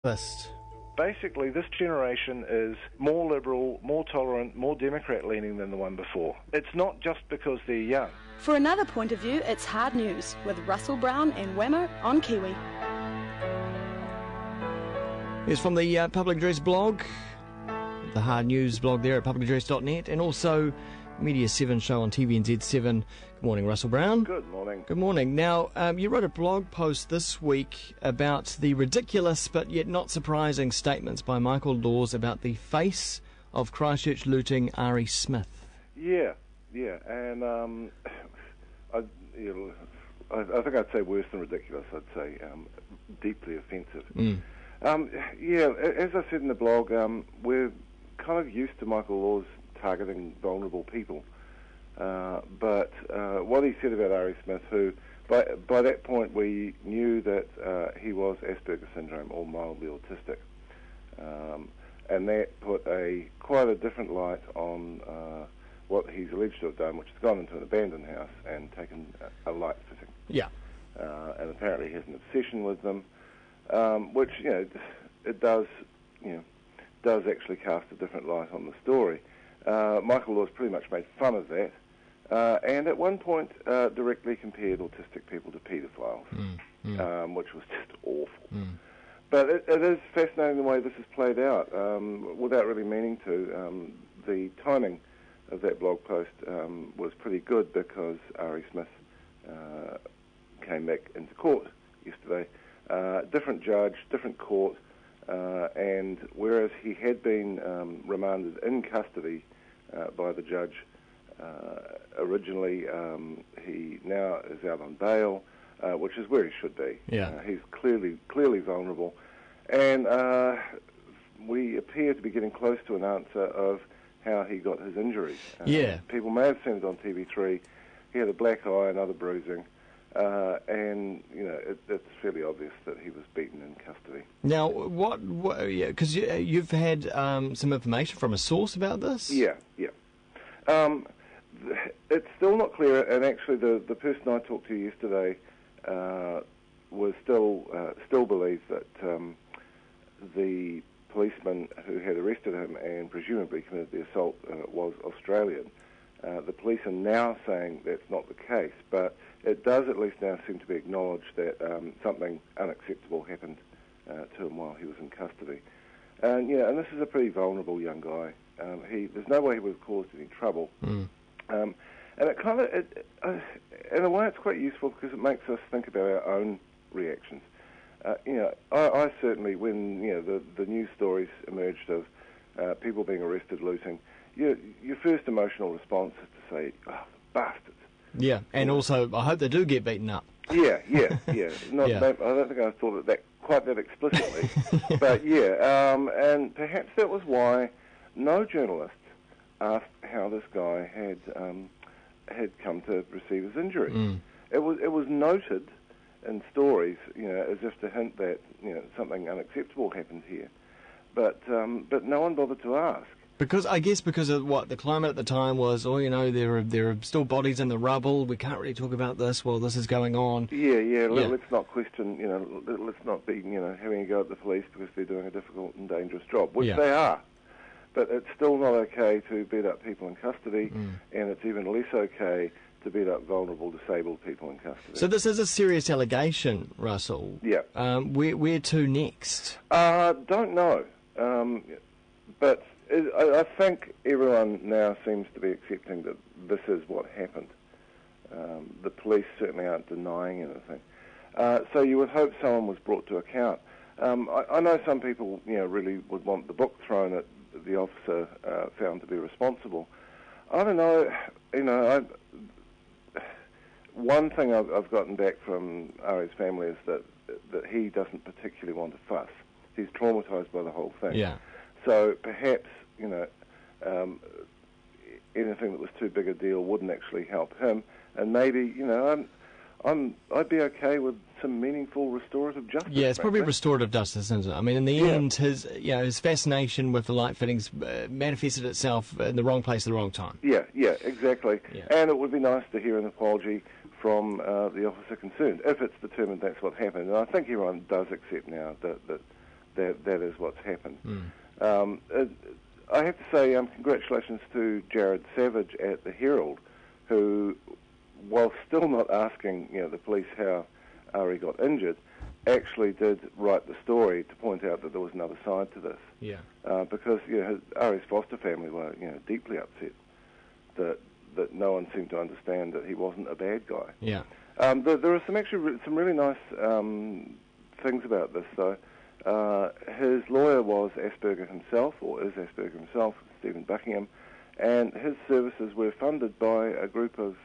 List. Basically, this generation is more liberal, more tolerant, more Democrat-leaning than the one before. It's not just because they're young. For another point of view, it's Hard News with Russell Brown and Wammo on Kiwi. Here's from the Public Address blog, the Hard News blog there at publicaddress.net, and also Media 7 show on TVNZ7. Good morning, Russell Brown. Good morning. Good morning. Now, you wrote a blog post this week about the ridiculous but yet not surprising statements by Michael Laws about the face of Christchurch looting, Arie Smith. Yeah, and I think I'd say worse than ridiculous. I'd say deeply offensive. As I said in the blog, we're kind of used to Michael Laws targeting vulnerable people, but what he said about Arie Smith, who by that point we knew that he was Asperger's syndrome or mildly autistic, and that put quite a different light on what he's alleged to have done, which has gone into an abandoned house and taken a light fitting. Yeah. And apparently he has an obsession with them, which it does actually cast a different light on the story. Michael Laws pretty much made fun of that, and at one point directly compared autistic people to paedophiles, which was just awful. But it is fascinating the way this has played out, without really meaning to. The timing of that blog post was pretty good because Arie Smith came back into court yesterday. Different judge, different court, and whereas he had been remanded in custody by the judge originally, he now is out on bail, which is where he should be. He's clearly vulnerable, and we appear to be getting close to an answer of how he got his injuries. People may have seen it on TV3. He had a black eye and other bruising. And it's fairly obvious that he was beaten in custody. Now, because you've had some information from a source about this? Yeah. It's still not clear, and actually the person I talked to yesterday was still believes that the policeman who had arrested him and presumably committed the assault was Australian. The police are now saying that's not the case, but it does at least now seem to be acknowledged that something unacceptable happened to him while he was in custody. And this is a pretty vulnerable young guy. There's no way he would have caused any trouble. And it kind of, in a way, it's quite useful because it makes us think about our own reactions. I certainly, when the news stories emerged of people being arrested looting, your first emotional response is to say, "Oh, bastards." Yeah, and also, I hope they do get beaten up. Yeah. I don't think I thought of that quite that explicitly, but and perhaps that was why no journalist asked how this guy had come to receive his injury. It was noted in stories, as if to hint that something unacceptable happened here, but no one bothered to ask. Because of what the climate at the time was, there are still bodies in the rubble. We can't really talk about this while this is going on. Let's not question. Let's not be having a go at the police because they're doing a difficult and dangerous job, which they are. But it's still not okay to beat up people in custody, and it's even less okay to beat up vulnerable, disabled people in custody. So this is a serious allegation, Russell. Yeah. Where to next? Don't know, but. I think everyone now seems to be accepting that this is what happened. The police certainly aren't denying anything. So you would hope someone was brought to account. I know some people, really would want the book thrown at the officer found to be responsible. I don't know. One thing I've gotten back from Arie's family is that he doesn't particularly want to fuss. He's traumatised by the whole thing. Yeah. So perhaps, anything that was too big a deal wouldn't actually help him. And maybe, I'd be okay with some meaningful restorative justice. Yeah, it's probably restorative justice, isn't it? I mean, in the end, his fascination with the light fittings manifested itself in the wrong place at the wrong time. Yeah, exactly. Yeah. And it would be nice to hear an apology from the officer concerned, if it's determined that's what happened. And I think everyone does accept now that that is what's happened. I have to say congratulations to Jared Savage at the Herald, who, while still not asking the police how Arie got injured, actually did write the story to point out that there was another side to this. Yeah. Because Arie's foster family were deeply upset that no one seemed to understand that he wasn't a bad guy. Yeah. There are some really nice things about this, though. His lawyer was Asperger himself, or is Asperger himself, Stephen Buckingham, and his services were funded by a group of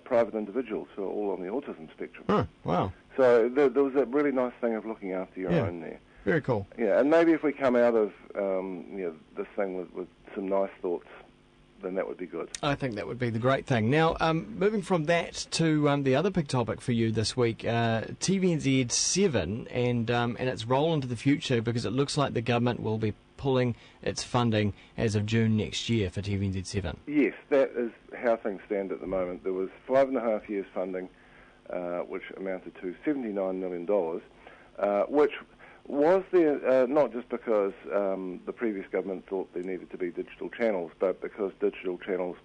private individuals who are all on the autism spectrum. Oh, wow. So there was a really nice thing of looking after your own there. Very cool. Yeah, and maybe if we come out of this thing with some nice thoughts, then that would be good. I think that would be the great thing. Now, moving from that to the other big topic for you this week, TVNZ7 and its role into the future, because it looks like the government will be pulling its funding as of June next year for TVNZ7. Yes, that is how things stand at the moment. There was 5.5 years funding, which amounted to $79 million, which was there not just because the previous government thought there needed to be digital channels, but because digital channels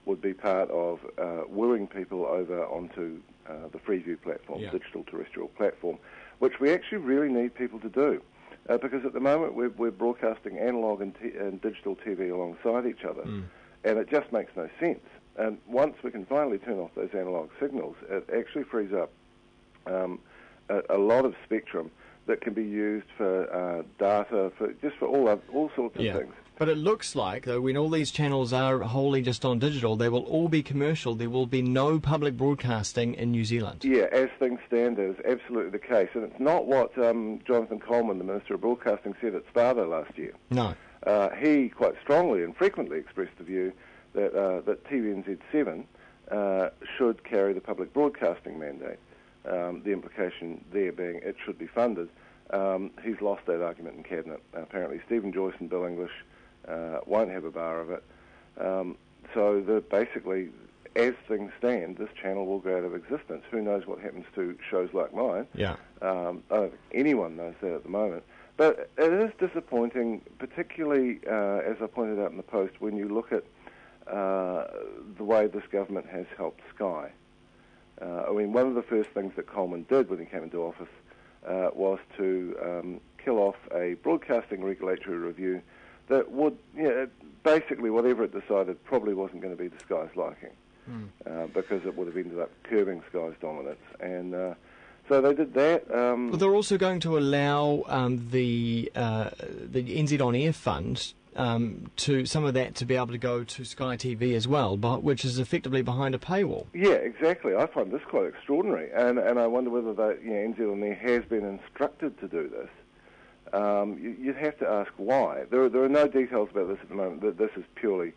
would be part of wooing people over onto the Freeview platform, digital terrestrial platform, which we actually really need people to do. Because at the moment we're broadcasting analog and digital TV alongside each other, and it just makes no sense. And once we can finally turn off those analog signals, it actually frees up a lot of spectrum that can be used for data, for all sorts of things. But it looks like, though, when all these channels are wholly just on digital, they will all be commercial. There will be no public broadcasting in New Zealand. Yeah, as things stand, that is absolutely the case. And it's not what Jonathan Coleman, the Minister of Broadcasting, said at Sparta last year. No. He quite strongly and frequently expressed the view that TVNZ7 should carry the public broadcasting mandate. The implication there being it should be funded. He's lost that argument in Cabinet. Apparently Stephen Joyce and Bill English won't have a bar of it. So basically, as things stand, this channel will go out of existence. Who knows what happens to shows like mine? Yeah. I don't think anyone knows that at the moment. But it is disappointing, particularly, as I pointed out in the post, when you look at the way this government has helped Sky. One of the first things that Coleman did when he came into office was to kill off a broadcasting regulatory review that would, basically whatever it decided probably wasn't going to be the Sky's liking, because it would have ended up curbing Sky's dominance. And so they did that. But they're also going to allow the NZ On Air fund to some of that to be able to go to Sky TV as well, but which is effectively behind a paywall. Yeah, exactly. I find this quite extraordinary, and I wonder whether NZ On Air has been instructed to do this. You'd have to ask why. There are no details about this at the moment. This is purely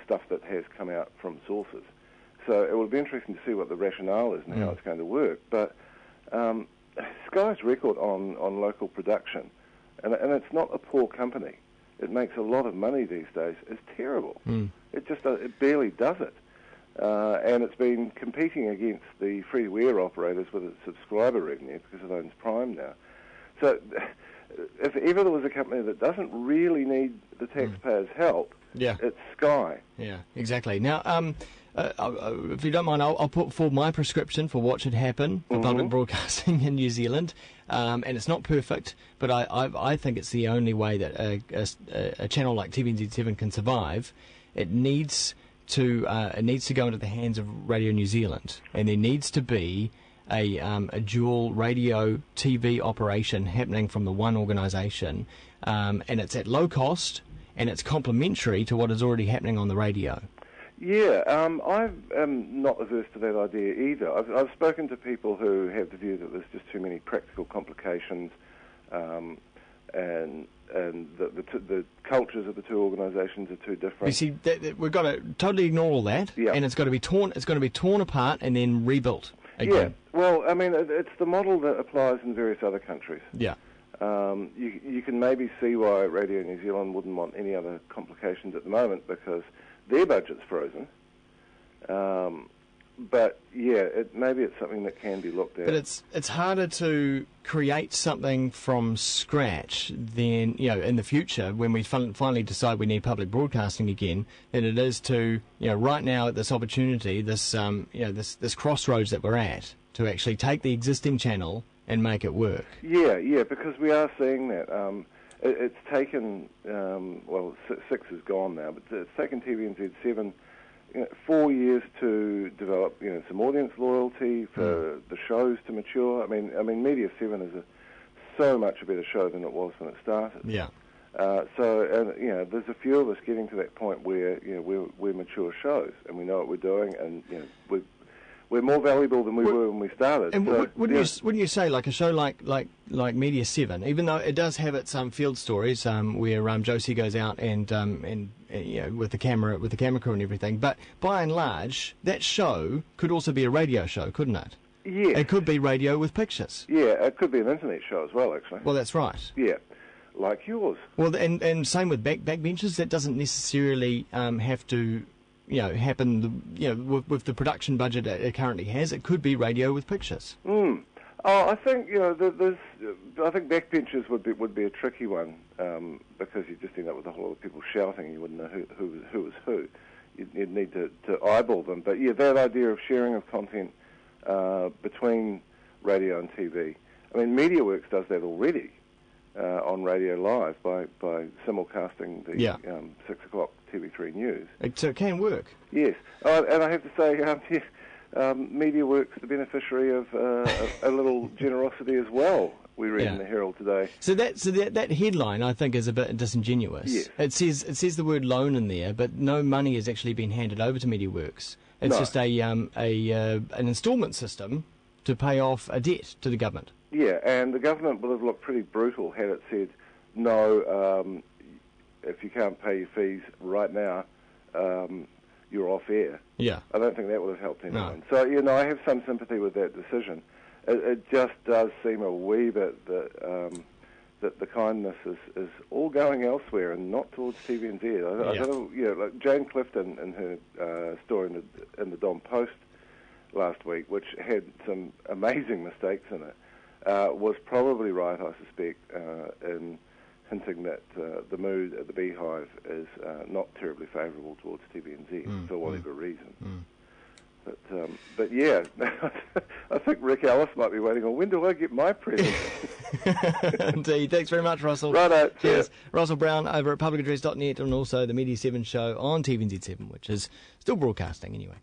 stuff that has come out from sources. So it will be interesting to see what the rationale is and how it's going to work. But Sky's record on local production, and it's not a poor company. It makes a lot of money these days. It's terrible. It barely does it. And it's been competing against the free-to-air operators with its subscriber revenue because it owns Prime now. So if ever there was a company that doesn't really need the taxpayers' help, it's Sky. Yeah, exactly. Now, if you don't mind, I'll put forward my prescription for what should happen for public broadcasting in New Zealand. And it's not perfect, but I think it's the only way that a channel like TVNZ7 can survive. It needs to go into the hands of Radio New Zealand, and there needs to be a dual radio TV operation happening from the one organisation, and it's at low cost and it's complementary to what is already happening on the radio. Yeah, I'm not averse to that idea either. I've spoken to people who have the view that there's just too many practical complications, and the cultures of the two organisations are too different. You see, we've got to totally ignore all that, and it's got to be torn. It's going to be torn apart and then rebuilt again. Yeah, well, it's the model that applies in various other countries. Yeah. You can maybe see why Radio New Zealand wouldn't want any other complications at the moment because their budget's frozen. But yeah, maybe it's something that can be looked at. But it's harder to create something from scratch than, in the future when we finally decide we need public broadcasting again, than it is to, right now at this opportunity, this this crossroads that we're at, to actually take the existing channel and make it work. Yeah, because we are seeing that. It's taken 6 is gone now, but it's taken TVNZ7. 4 years to develop, some audience loyalty for the shows to mature. I mean, Media 7 is so much a better show than it was when it started. Yeah. There's a few of us getting to that point where we're mature shows and we know what we're doing, and we're more valuable than we were when we started. And so, wouldn't you say, like a show like Media 7, even though it does have its field stories where Josie goes out and with the camera crew and everything, but by and large that show could also be a radio show, couldn't it? Yeah. It could be radio with pictures. Yeah, it could be an internet show as well, actually. Well, that's right. Yeah, like yours. Well, and same with backbenches. That doesn't necessarily have to happen. With the production budget it currently has, it could be radio with pictures. I think I think backbenches would be a tricky one because you just end up with a whole lot of people shouting and you wouldn't know who was who. You'd need to eyeball them. But yeah, that idea of sharing of content between radio and TV. I mean, MediaWorks does that already on Radio Live by simulcasting the 6 o'clock TV3 news. So it can work. Yes, and I have to say, MediaWorks, the beneficiary of a little generosity as well. We read in the Herald today. So that headline, I think, is a bit disingenuous. Yes. It says the word loan in there, but no money has actually been handed over to MediaWorks. It's just an instalment system to pay off a debt to the government. Yeah, and the government would have looked pretty brutal had it said, no, if you can't pay your fees right now, you're off air. Yeah. I don't think that would have helped anyone. No. So, I have some sympathy with that decision. It just does seem a wee bit that the kindness is all going elsewhere and not towards TVNZ. I don't know, like Jane Clifton in her story in the Don Post last week, which had some amazing mistakes in it, was probably right, I suspect, in hinting that the mood at the Beehive is not terribly favourable towards TVNZ for whatever reason. But yeah, I think Rick Ellis might be waiting on, when do I get my present? Indeed. Thanks very much, Russell. Righto. Cheers. Russell Brown over at publicaddress.net and also the Media 7 show on TVNZ7, which is still broadcasting anyway.